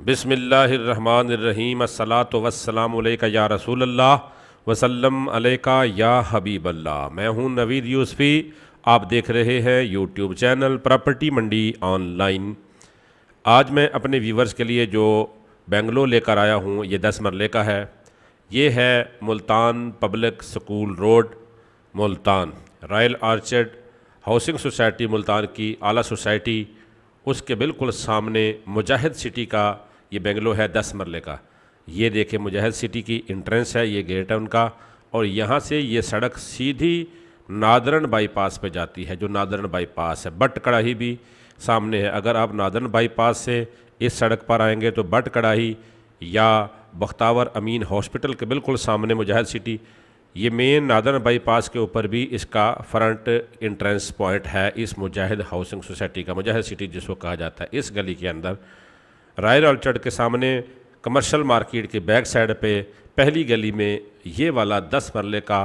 بسم اللہ الرحمن الرحیم الصلاۃ والسلام علیکہ یا رسول اللہ وسلم علیکہ یا حبیب اللہ۔ میں ہوں نوید یوسفی، آپ دیکھ رہے ہیں یوٹیوب چینل پراپرٹی منڈی آن لائن۔ آج میں اپنے ویورز کے لیے جو بنگلو لے کر آیا ہوں یہ 10 مرلے کا ہے۔ یہ ہے Multan public school road, Multan, Royal orchard housing society Multan کی اعلیٰ سوسائٹی، اس کے بالکل سامنے مجاہد سٹی کا یہ بنگلو ہے 10 مرلے کا۔ یہ دیکھیں مجاہد سٹی کی انٹرنس ہے، یہ گیٹ ہے ان کا، اور یہاں سے یہ سڑک سیدھی نادرن بائی پاس پہ جاتی ہے، جو نادرن بائی پاس ہے۔ بٹ کڑاہی بھی سامنے ہے۔ اگر آپ نادرن بائی پاس سے اس سڑک پر آئیں گے تو بٹ کڑاہی یا بختاور امین ہاسپٹل کے بالکل سامنے مجاہد سٹی، یہ مین نادرن بائی پاس کے اوپر بھی اس کا فرنٹ انٹرنس پوائنٹ ہے اس مجاہد ہاؤسنگ سوسائٹی کا، مجاہد سٹی جس کو کہا جاتا ہے۔ اس گلی کے اندر رائل آرچڈ کے سامنے کمرشل مارکیٹ کے بیک سائڈ پہ پہلی گلی میں یہ والا 10 مرلے کا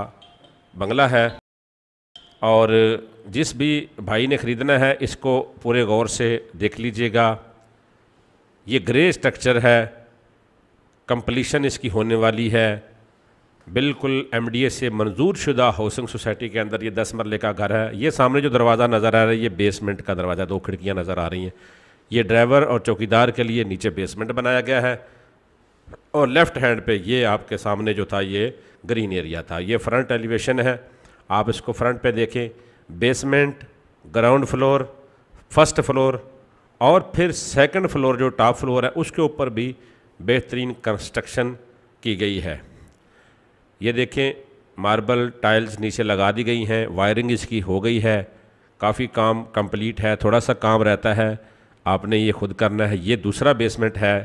بنگلہ ہے، اور جس بھی بھائی نے خریدنا ہے اس کو پورے غور سے دیکھ لیجئے گا۔ یہ گرے سٹرکچر ہے، کمپلیشن اس کی ہونے والی ہے، بالکل ایم ڈی اے سے منظور شدہ ہاؤسنگ سوسائٹی کے اندر یہ 10 مرلے کا گھر ہے۔ یہ سامنے جو دروازہ نظر آ رہا ہے یہ بیسمنٹ کا دروازہ، 2 کھڑکیاں نظر آ رہی ہیں۔ یہ ڈرائیور اور چوکیدار کے لیے نیچے بیسمنٹ بنایا گیا ہے، اور لیفٹ ہینڈ پہ یہ آپ کے سامنے جو تھا یہ گرین ایریا تھا۔ یہ فرنٹ ایلیویشن ہے، آپ اس کو فرنٹ پہ دیکھیں، basement, ground floor, first floor, اور پھر سیکنڈ فلور جو ٹاپ فلور ہے اس کے اوپر بھی بہترین کنسٹرکشن کی گئی ہے۔ یہ دیکھیں ماربل ٹائلز نیچے لگا دی گئی ہیں، وائرنگ اس کی ہو گئی ہے، کافی کام کمپلیٹ ہے، تھوڑا سا کام رہتا ہے، آپ نے یہ خود کرنا ہے۔ یہ دوسرا بیسمنٹ ہے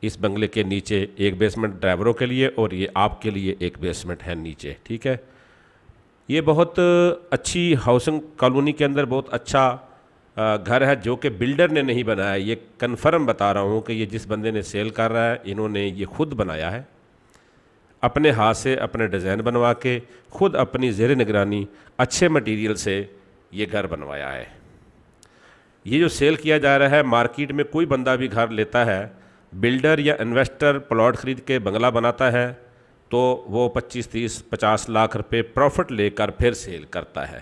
اس بنگلے کے نیچے، ایک بیسمنٹ ڈرائیوروں کے لیے اور یہ آپ کے لیے ایک بیسمنٹ ہے نیچے، ٹھیک ہے۔ یہ بہت اچھی ہاؤسنگ کالونی کے اندر بہت اچھا گھر ہے جو کہ بلڈر نے نہیں بنایا، یہ کنفرم بتا رہا ہوں کہ یہ جس بندے نے سیل کر رہا ہے انہوں نے یہ خود بنایا ہے، اپنے ہاتھ سے اپنے ڈیزائن بنوا کے خود اپنی زیر نگرانی اچھے مٹیریل سے یہ گھر بنوایا ہے۔ یہ جو سیل کیا جا رہا ہے، مارکیٹ میں کوئی بندہ بھی گھر لیتا ہے، بلڈر یا انویسٹر پلاٹ خرید کے بنگلہ بناتا ہے تو وہ 25 30 50 لاکھ روپے پروفٹ لے کر پھر سیل کرتا ہے۔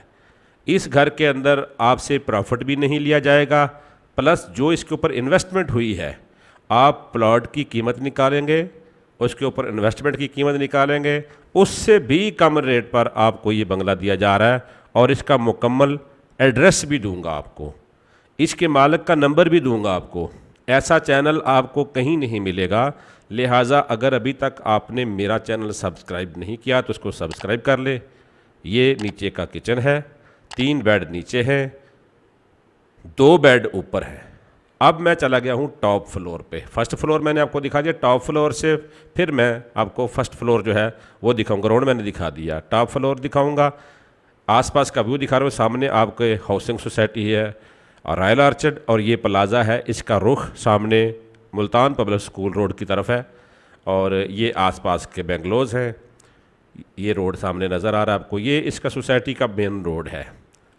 اس گھر کے اندر آپ سے پروفٹ بھی نہیں لیا جائے گا، پلس جو اس کے اوپر انویسٹمنٹ ہوئی ہے آپ پلاٹ کی قیمت نکالیں گے، اس کے اوپر انویسٹمنٹ کی قیمت نکالیں گے، اس سے بھی کم ریٹ پر آپ کو یہ بنگلہ دیا جا رہا ہے، اور اس کا مکمل ایڈریس بھی دوں گا آپ کو، اس کے مالک کا نمبر بھی دوں گا آپ کو۔ ایسا چینل آپ کو کہیں نہیں ملے گا، لہٰذا اگر ابھی تک آپ نے میرا چینل سبسکرائب نہیں کیا تو اس کو سبسکرائب کر لے۔ یہ نیچے کا کچن ہے، 3 بیڈ نیچے ہیں، 2 بیڈ اوپر ہیں۔ اب میں چلا گیا ہوں ٹاپ فلور پہ۔ فرسٹ فلور میں نے آپ کو دکھا دیا، ٹاپ فلور سے پھر میں آپ کو فرسٹ فلور جو ہے وہ دکھاؤں گا، گراؤنڈ میں نے دکھا دیا، ٹاپ فلور دکھاؤں گا، آس پاس کا ویو دکھا رہا ہوں۔ سامنے آپ کے ہاؤسنگ سوسائٹی ہے اور رائل آرچڈ، اور یہ پلازا ہے، اس کا رخ سامنے ملتان پبلک سکول روڈ کی طرف ہے، اور یہ آس پاس کے بنگلوز ہیں۔ یہ روڈ سامنے نظر آ رہا ہے آپ کو، یہ اس کا سوسائٹی کا مین روڈ ہے،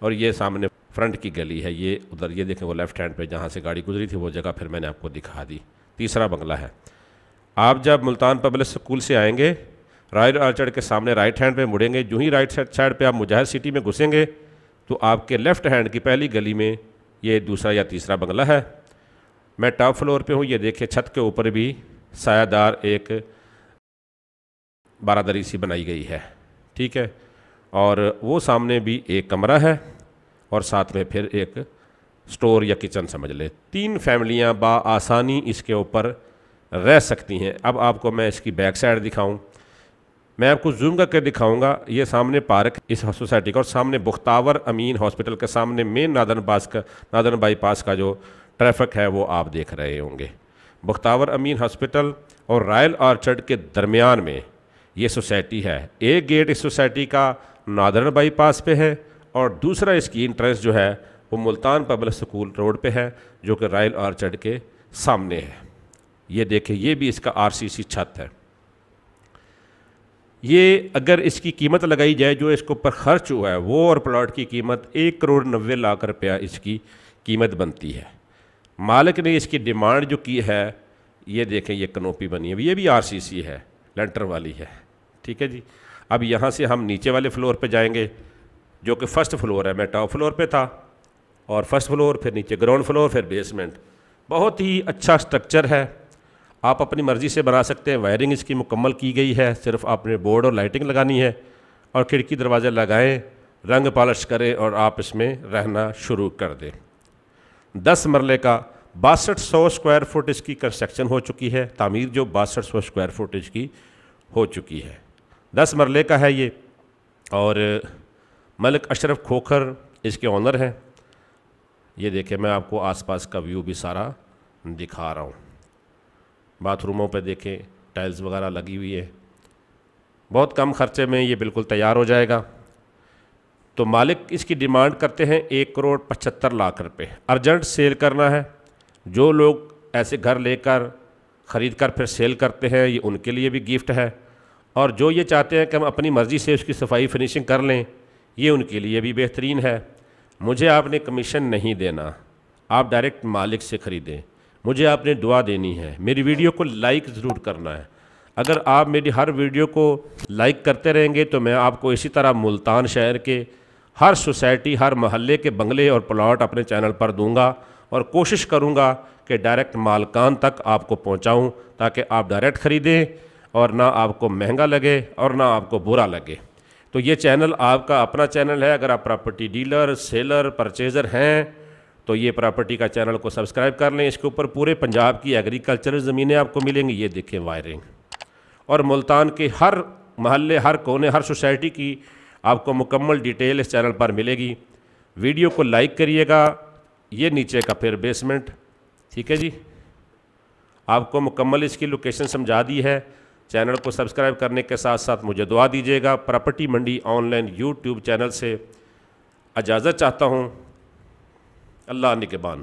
اور یہ سامنے فرنٹ کی گلی ہے۔ یہ ادھر یہ دیکھیں وہ لیفٹ ہینڈ پہ جہاں سے گاڑی گزری تھی وہ جگہ پھر میں نے آپ کو دکھا دی۔ تیسرا بنگلہ ہے۔ آپ جب ملتان پبلک سکول سے آئیں گے، رائل آرچڈ کے سامنے رائٹ ہینڈ پہ مڑیں گے، جو ہی رائٹ سائڈ پہ آپ مجاہد سٹی میں گھسیں گے تو آپ کے لیفٹ ہینڈ کی پہلی گلی میں یہ دوسرا یا تیسرا بنگلہ ہے۔ میں ٹاپ فلور پہ ہوں، یہ دیکھیں چھت کے اوپر بھی سایہ دار ایک بارادری سی بنائی گئی ہے، ٹھیک ہے، اور وہ سامنے بھی ایک کمرہ ہے، اور ساتھ میں پھر ایک سٹور یا کچن سمجھ لیں۔ 3 فیملیاں بآسانی اس کے اوپر رہ سکتی ہیں۔ اب آپ کو میں اس کی بیک سائڈ دکھاؤں، میں آپ کو زوم کر کے دکھاؤں گا۔ یہ سامنے پارک اس سوسائٹی کا، اور سامنے بختاور امین ہاسپٹل کے سامنے مین نادرن بائی پاس کا جو ٹریفک ہے وہ آپ دیکھ رہے ہوں گے۔ بختاور امین ہاسپٹل اور رائل آرچڈ کے درمیان میں یہ سوسائٹی ہے۔ ایک گیٹ اس سوسائٹی کا نادرن بائی پاس پہ ہے، اور دوسرا اس کی انٹرنس جو ہے وہ ملتان پبلک سکول روڈ پہ ہے، جو کہ رائل آرچڈ کے سامنے ہے۔ یہ دیکھیں یہ بھی اس کا RCC چھت ہے۔ یہ اگر اس کی قیمت لگائی جائے جو اس کے اوپر خرچ ہوا ہے وہ، اور پلاٹ کی قیمت 1,90,00,000 روپیہ اس کی قیمت بنتی ہے۔ مالک نے اس کی ڈیمانڈ جو کی ہے یہ دیکھیں یہ کنوپی بنی ہے، یہ بھی RCC ہے، لینٹر والی ہے، ٹھیک ہے جی۔ اب یہاں سے ہم نیچے والے فلور پہ جائیں گے جو کہ فرسٹ فلور ہے، میں ٹاپ فلور پہ تھا، اور فرسٹ فلور پھر نیچے گراؤنڈ فلور پھر بیسمنٹ۔ بہت ہی اچھا سٹرکچر ہے، آپ اپنی مرضی سے بنا سکتے ہیں، وائرنگ اس کی مکمل کی گئی ہے، صرف آپ نے بورڈ اور لائٹنگ لگانی ہے اور کھڑکی دروازے لگائیں، رنگ پالش کریں اور آپ اس میں رہنا شروع کر دیں۔ 10 مرلے کا 6200 اسکوائر فٹ اس کی کنسٹرکشن ہو چکی ہے، تعمیر جو 6200 اسکوائر فٹ اس کی ہو چکی ہے، 10 مرلے کا ہے یہ، اور ملک اشرف کھوکھر اس کے اونر ہیں۔ یہ دیکھیں میں آپ کو آس پاس کا ویو بھی سارا دکھا رہا ہوں، باتھ روموں پہ دیکھیں ٹائلز وغیرہ لگی ہوئی ہے، بہت کم خرچے میں یہ بالکل تیار ہو جائے گا۔ تو مالک اس کی ڈیمانڈ کرتے ہیں 1,75,00,000 روپے، ارجنٹ سیل کرنا ہے۔ جو لوگ ایسے گھر لے کر خرید کر پھر سیل کرتے ہیں یہ ان کے لیے بھی گفٹ ہے، اور جو یہ چاہتے ہیں کہ ہم اپنی مرضی سے اس کی صفائی فنیشنگ کر لیں یہ ان کے لیے بھی بہترین ہے۔ مجھے آپ نے کمیشن نہیں دینا، آپ ڈائریکٹ مالک سے خریدیں، مجھے آپ نے دعا دینی ہے، میری ویڈیو کو لائک ضرور کرنا ہے۔ اگر آپ میری ہر ویڈیو کو لائک کرتے رہیں گے تو میں آپ کو اسی طرح ملتان شہر کے ہر سوسائٹی، ہر محلے کے بنگلے اور پلاٹ اپنے چینل پر دوں گا، اور کوشش کروں گا کہ ڈائریکٹ مالکان تک آپ کو پہنچاؤں تاکہ آپ ڈائریکٹ خریدیں اور نہ آپ کو مہنگا لگے اور نہ آپ کو برا لگے۔ تو یہ چینل آپ کا اپنا چینل ہے، اگر آپ پراپرٹی ڈیلر، سیلر، پرچیزر ہیں تو یہ پراپرٹی کا چینل کو سبسکرائب کر لیں۔ اس کے اوپر پورے پنجاب کی ایگریکلچرل زمینیں آپ کو ملیں گی، یہ دیکھیں وائرنگ، اور ملتان کے ہر محلے، ہر کونے، ہر سوسائٹی کی آپ کو مکمل ڈیٹیل اس چینل پر ملے گی۔ ویڈیو کو لائک کریے گا۔ یہ نیچے کا پھر بیسمنٹ، ٹھیک ہے جی، آپ کو مکمل اس کی لوکیشن سمجھا دی ہے۔ چینل کو سبسکرائب کرنے کے ساتھ ساتھ مجھے دعا دیجیے گا۔ پراپرٹی منڈی آن لائن یوٹیوب چینل سے اجازت چاہتا ہوں۔ اللہ نگہبان۔